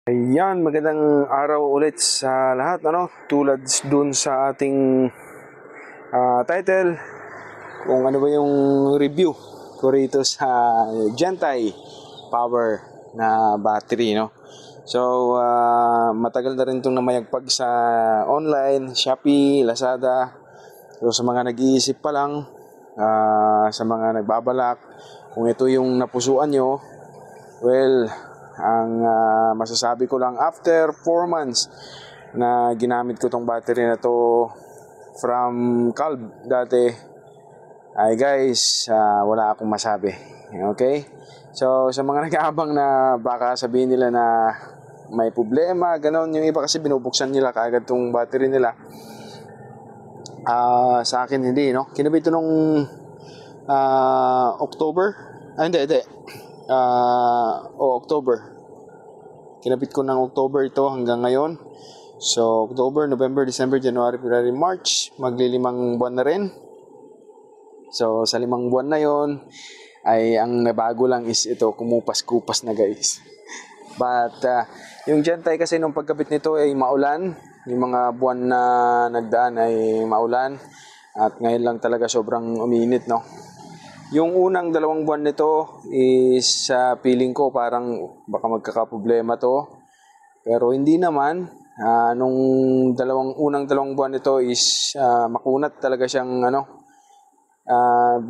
Ayan, magandang araw ulit sa lahat, tulad dun sa ating title, kung ano ba yung review ko rito sa Gentile Power na battery, no? So, matagal na rin itong namayagpag sa online, Shopee, Lazada. So, sa mga nag-iisip pa lang, sa mga nagbabalak, kung ito yung napusuan nyo, well, ang masasabi ko lang, after 4 months na ginamit ko tong battery na to from Calb dati, ay guys, wala akong masabi. Okay? So, sa mga nag-aabang na baka sabihin nila na may problema, ganon, yung iba kasi binubuksan nila kaagad tong battery nila. Sa akin hindi, no? Kinabit ito nung October. Hindi. October. Kinabit ko ng October ito hanggang ngayon. So, October, November, December, January, February, March. Maglilimang buwan na rin. So, sa 5 buwan na yon ay ang nabago lang is ito, kumupas-kupas na guys. But, yung Gentile kasi nung pagkabit nito ay maulan. Yung mga buwan na nagdaan ay maulan. At ngayon lang talaga sobrang uminit, no? Yung unang 2 buwan nito is feeling ko parang baka magkakaproblema to. Pero hindi naman. Nung unang 2 buwan nito is makunat talaga siyang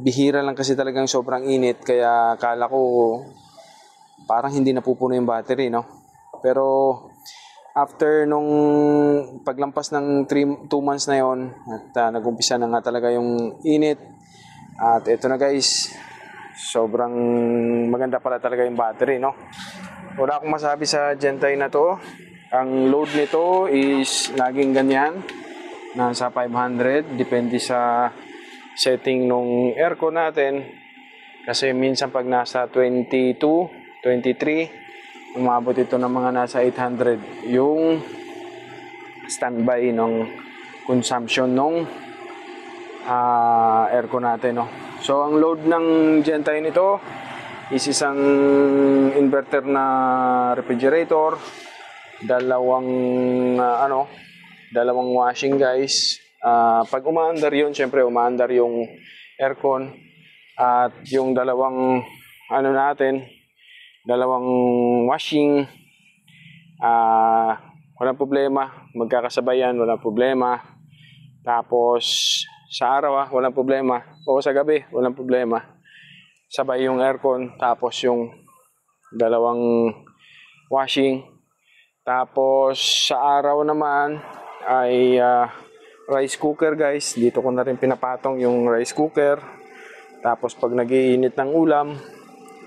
bihira lang kasi talagang sobrang init. Kaya akala ko parang hindi napupuno yung battery, no? Pero after nung paglampas ng 2 months na yon at nag-umpisa na nga talaga yung init. At ito na guys, sobrang maganda pala talaga yung battery, no? Wala akong masabi sa Gentile na to. Ang load nito is laging ganyan, nasa 500, depende sa setting nung aircon natin. Kasi minsan pag nasa 22, 23, umabot ito ng mga nasa 800 yung standby ng consumption nung aircon natin, no? So ang load ng Gentile nito is isang inverter na refrigerator, dalawang washing guys. Pag umaandar yun, syempre umaandar yung aircon, at yung dalawang dalawang washing, walang problema, magkakasabayan, walang problema. Tapos sa araw walang problema, o sa gabi walang problema, sabay yung aircon, tapos yung dalawang washing. Tapos sa araw naman ay rice cooker guys, dito ko na rin pinapatong yung rice cooker. Tapos pag nagiinit ng ulam,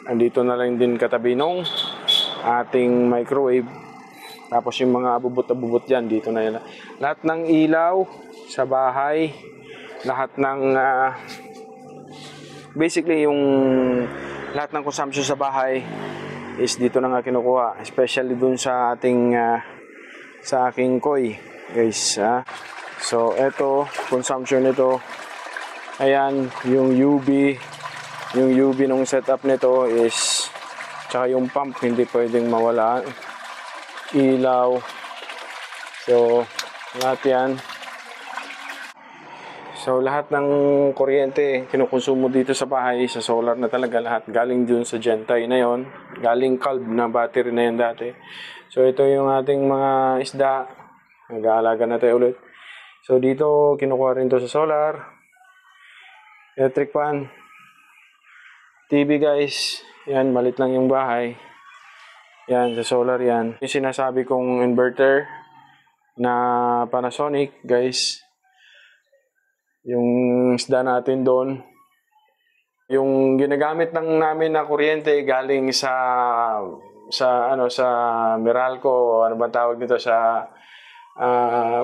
andito na lang din katabi nung ating microwave. Tapos yung mga abubot dyan, dito na yun. Lahat ng ilaw sa bahay, lahat ng basically yung lahat ng consumption sa bahay is dito na nga kinukuha, especially dun sa ating sa aking koi guys. So eto, consumption nito, ayan, yung UV nung setup nito is, tsaka yung pump hindi pwedeng mawala, ilaw, so lahat yan. So lahat ng kuryente kinukonsumo dito sa bahay, sa solar na talaga lahat, galing dun sa Gentile na yon, galing Calb na battery na yan dati. So ito yung ating mga isda, nag-aalaga na tayo ulit. So dito kinukuha rin to sa solar, electric fan, TV guys, yan, malit lang yung bahay, yan, sa solar yan. Yung sinasabi kong inverter na Panasonic guys, yung isda natin doon, yung ginagamit namin na kuryente galing sa Meralco, ano ba tawag nito, sa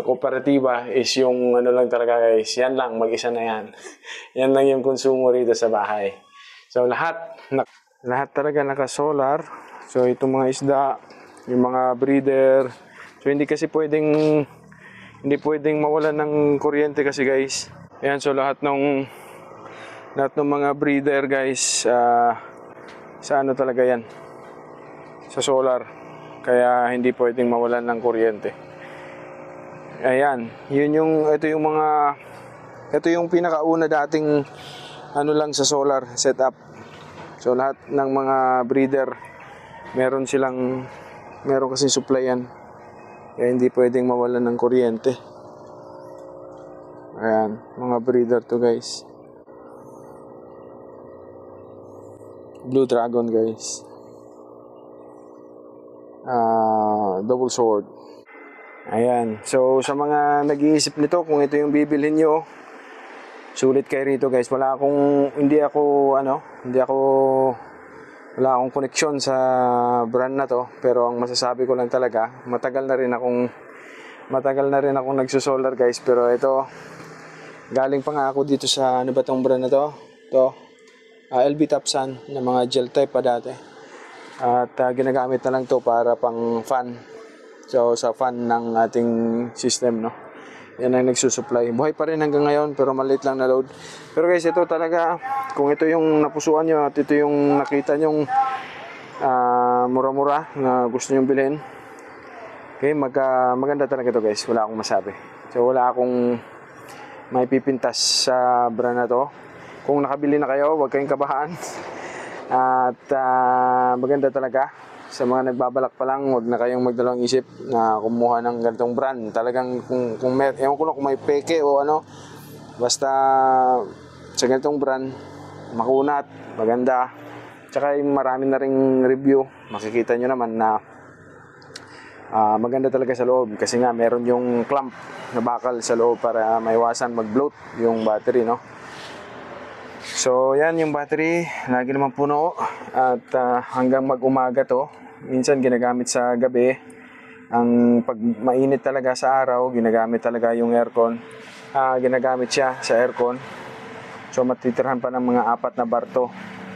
kooperatiba, is yung lang talaga guys, yan lang, mag-isa na yan. Yan lang yung konsumo rito sa bahay. So lahat talaga naka-solar. So itong mga isda, yung mga breeder, so hindi pwedeng mawalan ng kuryente kasi guys. Ayan, so lahat ng mga breeder guys, sa talaga yan, sa solar. kaya hindi pwedeng mawalan ng kuryente. Ayan, ito yung pinakauna dating ano lang sa solar setup. So lahat ng mga breeder meron kasi supplyan, kaya hindi pwedeng mawalan ng kuryente. Ayan, mga breeder to guys. Blue Dragon guys. Double sword. Ayan. So sa mga nag-iisip nito kung ito yung bibilhin nyo, sulit kayo rito guys. Wala akong koneksyon sa brand na to, pero ang masasabi ko lang talaga, matagal na rin akong nagso-solar guys, pero ito galing pa nga ako dito sa ano ba tong brand na to? LB Topsan na mga gel type pa dati. At ginagamit na lang to para pang fan. So sa fan ng ating system, no. Yan ang nagsusupply. Buhay pa rin hanggang ngayon pero maliit lang na load. Pero guys, ito talaga, kung ito yung napusuan nyo at ito yung nakita nyong mura-mura na gusto nyong bilhin, okay, maganda talaga ito guys. Wala akong masabi. So wala akong may pipintas sa brand na to. Kung nakabili na kayo, huwag kayong kabahan. At maganda talaga. Sa mga nagbabalak pa lang, huwag na kayong magdalawang isip na kumuha ng ganitong brand. Talagang kung may peke o ano, basta sa ganitong brand, makunat, maganda. Tsaka marami na ring review. Makikita nyo naman na maganda talaga sa loob. Kasi nga meron yung clamp na bakal sa loob para maiwasan mag-bloat yung battery, no? So yan yung battery, lagi naman puno. At hanggang mag-umaga to. Minsan ginagamit sa gabi. Pag mainit talaga sa araw, ginagamit talaga yung aircon. Ginagamit siya sa aircon. So matitirhan pa ng mga 4 na bar to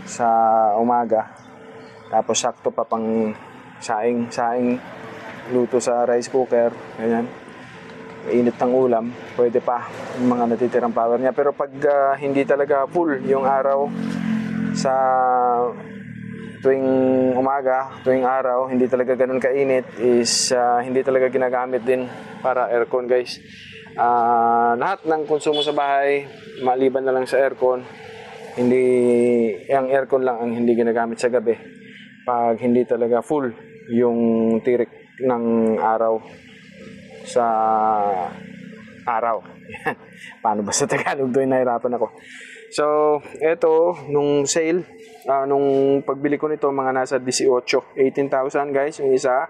sa umaga. Tapos sakto pa pang saing luto sa rice cooker. Ganyan. Init ng ulam, pwede pa yung mga natitirang power niya. Pero pag hindi talaga full yung araw sa tuwing umaga, tuwing araw, hindi talaga ganun kainit, is hindi talaga ginagamit din para aircon guys. Lahat ng konsumo sa bahay, maliban na lang sa aircon, yung aircon lang ang hindi ginagamit sa gabi pag hindi talaga full yung tirik ng araw sa araw. Paano ba sa Tagalog doon, nahirapan ako. So, eto, nung sale, nung pagbili ko nito, mga nasa 18,000 guys, yung isa.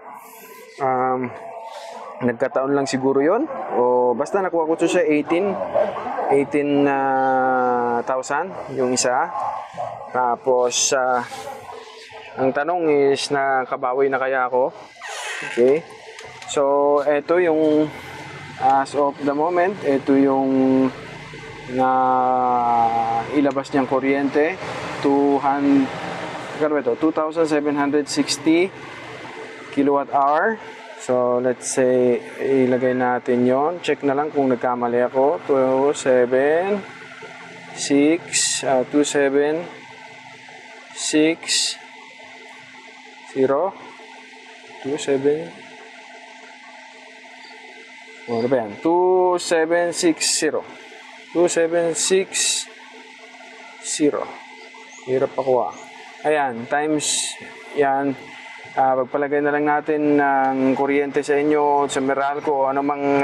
Nagkataon lang siguro yon, o basta nakuha ko ito sa 18,000 yung isa. Tapos, ang tanong is, nakabawi na kaya ako? Okay. So, ito yung as of the moment, ito yung na ilabas niyang kuryente, 2,760 kilowatt hour. So, let's say, ilagay natin yon. Check na lang kung nagkamali ako. 2760. Hirap ako Ayan, times yan. Pagpalagay na lang natin ng kuryente sa inyo, sa Meralco, ano mang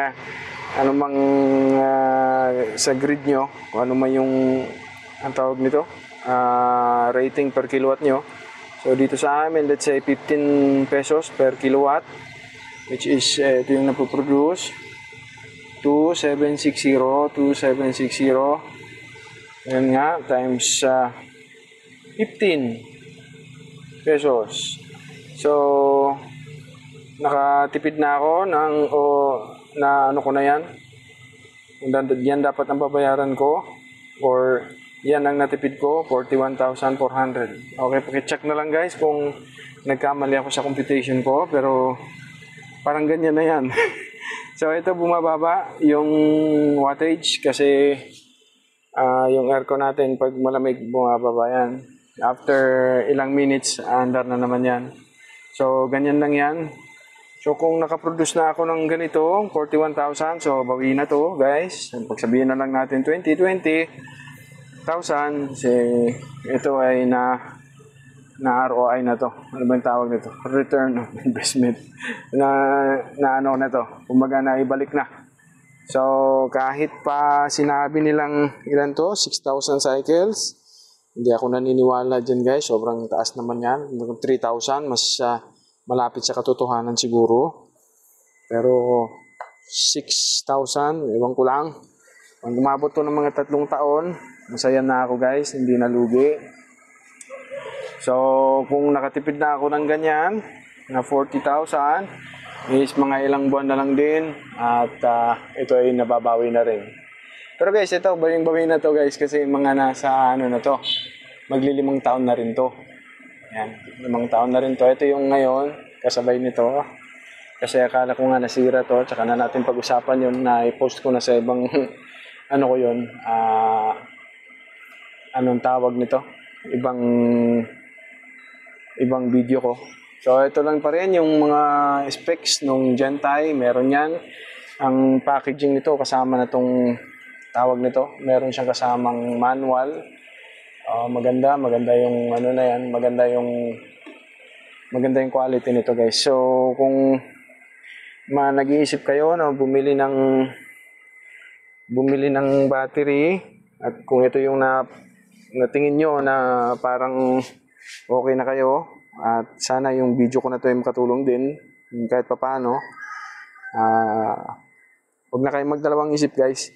sa grid nyo, kung ano man yung ang tawag nito, rating per kilowatt nyo. So dito sa amin, let's say 15 pesos per kilowatt, which is ito yung napoproduce. 2,760. Ayan nga, times 15 pesos. So, nakatipid na ako na ano ko na yan. Yan dapat ang babayaran ko, or yan ang natipid ko, 41,400. Okay, pakicheck na lang guys kung nagkamali ako sa computation ko, pero parang ganyan na yan. So ito, bumababa yung wattage kasi yung aircon natin pag malamig bumababa yan. After ilang minutes, andar na naman yan. So, ganyan lang yan. So, kung nakaproduce na ako ng ganito, 41,000, so bawi na to, guys. Pagsabihin na lang natin 20,000, kasi ito ay na ROI na to. Ano ba yung tawag nito? Return of investment. na ano na to. Kumbaga na ibalik na. So, kahit pa sinabi nilang ilan to, 6,000 cycles, hindi ako naniniwala dyan, guys. Sobrang taas naman yan. 3,000, mas malapit sa katotohanan siguro. Pero 6,000, ewan ko lang. Pag umabot to ng mga 3 taon, masaya na ako, guys. Hindi na lugi. So, kung nakatipid na ako ng ganyan, na 40,000, is mga ilang buwan na lang din. At ito ay nababawi na rin. Pero guys, ito, bawing-bawi na to, guys. Kasi mga nasa, ano na to, magli5 taon na rin to. Yan, 5 taon na rin to. Ito yung ngayon, kasabay nito. Kasi akala ko nga nasira to. Tsaka na natin pag-usapan yun na i-post ko na sa ibang, ano ko yun, anong tawag nito? Ibang video ko. So, ito lang pa rin yung mga specs nung Gentai. Meron yan. Ang packaging nito, kasama na tong tawag nito. Meron siyang kasamang manual. Maganda yung ano na yan. Maganda yung quality nito, guys. So, kung nag-iisip kayo na bumili ng battery, at kung ito yung natingin nyo na parang okay na kayo, at sana yung video ko na to ay makatulong din kahit papaano. Huwag na kayong magdalawang isip, guys.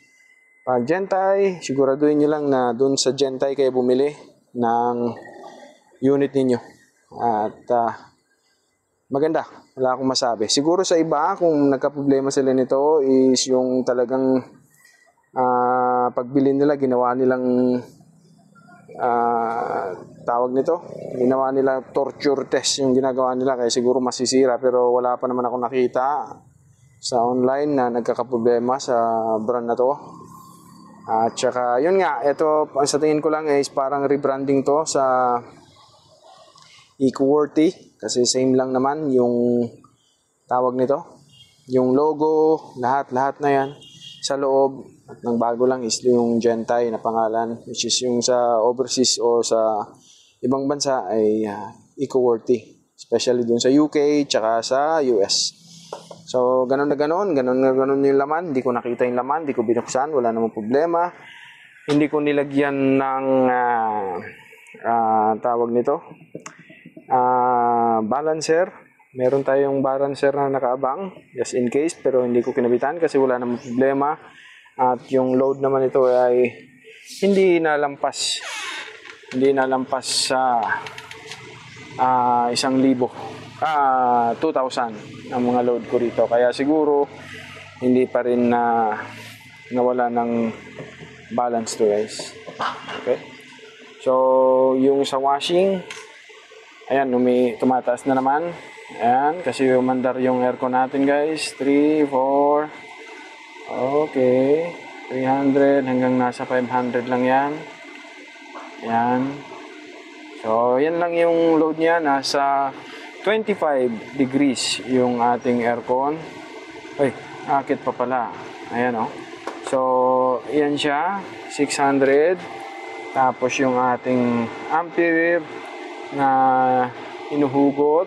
Gentai, siguraduhin nyo lang na dun sa Gentai kayo bumili ng unit ninyo. At maganda, wala akong masabi. Siguro sa iba, kung nagka-problema sila nito, is yung talagang pagbili nila, ginawa nilang tawag nito, ginawa nila torture test yung ginagawa nila, kaya siguro masisira. Pero wala pa naman ako nakita sa online na nagkakaproblema sa brand na to. At saka yun nga, ito sa tingin ko lang is parang rebranding to sa Ecoworthy, kasi same lang naman yung tawag nito, yung logo, lahat na yan sa loob. At nang bago lang is yung Gentai na pangalan, which is yung sa overseas o sa ibang bansa ay Ecoworthy, especially dun sa UK tsaka sa US. So, ganun yung laman. Hindi ko nakita yung laman, hindi ko binuksan, wala namang problema. Hindi ko nilagyan ng tawag nito, balancer. Meron tayong balancer na nakaabang, just in case, pero hindi ko kinabitan kasi wala namang problema. At yung load naman ito ay hindi nalampas sa 1,000, 2,000 ang mga load ko rito. Kaya siguro hindi pa rin nawala ng balance to, guys. Okay. So, yung sa washing, ayan, tumataas na naman. Ayan, kasi umandar yung aircon natin, guys. 3, 4, okay, 300 hanggang nasa 500 lang yan. Ayan. So, yan lang yung load niya. Nasa 25 degrees yung ating aircon. Ay, akit pa pala. Ayan, oh. So, yan siya. 600. Tapos yung ating ampere na inuhugot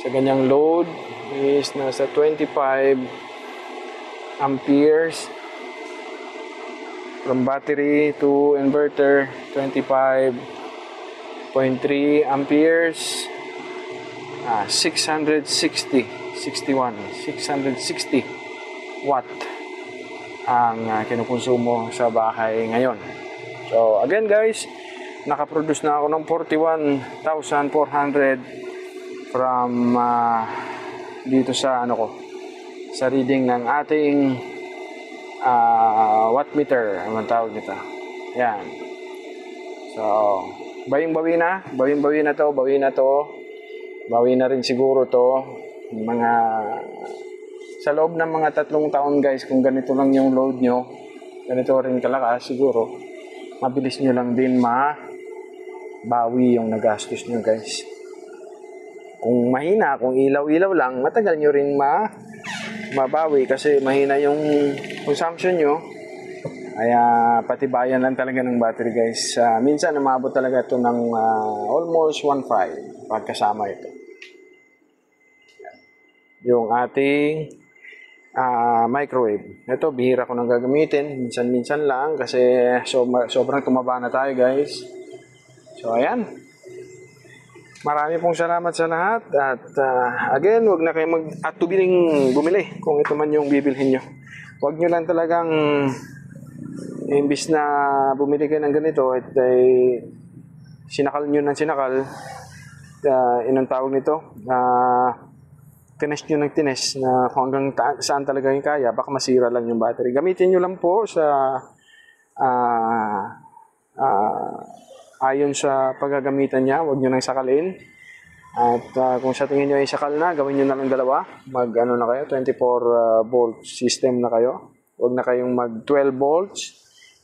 sa ganyang load is nasa 25 amperes. From battery to inverter, 25.3 amperes. 660 watt ang kinukonsumo sa bahay ngayon. So again, guys, nakaproduce na ako ng 41,400 from dito sa sa reading ng ating watt meter, ang tawag nito. Yan. So bawing-bawi na to. Bawi na rin siguro to mga sa loob ng mga 3 taon, guys. Kung ganito lang yung load nyo, ganito rin kalakas, siguro mabilis nyo lang din mabawi yung nagastos nyo, guys. kung mahina, kung ilaw-ilaw lang, matagal nyo rin mabawi kasi mahina yung consumption nyo. Kaya patibayan lang talaga ng battery guys. Minsan umabot talaga ito ng almost 1.5 pagkasama ito. Yung ating microwave. Ito bihira ko nang gagamitin. Minsan-minsan lang kasi sobrang tumaba na tayo guys. So ayan. Marami pong salamat sa lahat. At again, huwag na kayo mag-atubiling bumili kung ito man yung bibilhin nyo. Huwag nyo lang talagang imbis na bumili kayo ng ganito at sinakal nyo ng sinakal, inang tawag nito, tines nyo ng tines na kung hanggang saan talaga yung kaya, baka masira lang yung battery. Gamitin nyo lang po sa ayon sa paggagamitan niya, huwag nyo nang sakalin. At kung sa tingin nyo ay sakal na, gawin nyo na lang dalawa. Mag-ano na kayo, 24 volt system na kayo. Huwag na kayong mag 12 volts.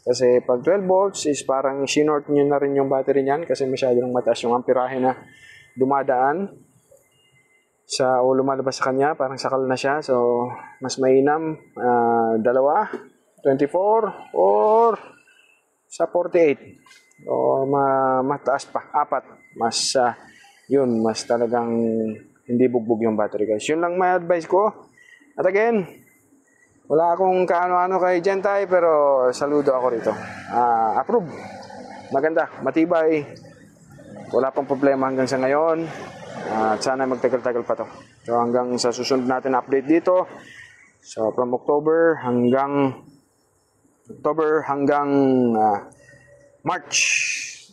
Kasi pag 12 volts is parang sinort nyo na rin yung battery niyan kasi masyadong mataas yung amperahe na dumadaan o lumalabas sa kanya, parang sakal na siya. So, mas mainam, dalawa, 24 or sa 48. O mataas pa, 4. Mas, mas talagang hindi bugbog yung battery guys. Yun lang may advice ko. At again, wala akong kaano-ano kay Gentay pero saludo ako rito. Approve. Maganda, matibay. Wala pang problema hanggang sa ngayon. At sana magtagal-tagal pa to. So hanggang sa susunod natin update dito. So from October hanggang March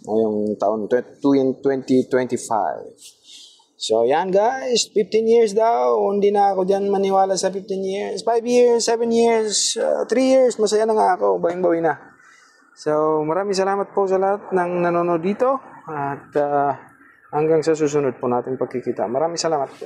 ngayong taon 2025. So, yan guys, 15 years daw. Hindi na ako dyan maniwala sa 15 years. 5 years, 7 years, 3 years. Masaya na nga ako. Bawing-bawi na. So, maraming salamat po sa lahat ng nanonood dito. At hanggang sa susunod po natin pagkikita. Maraming salamat po.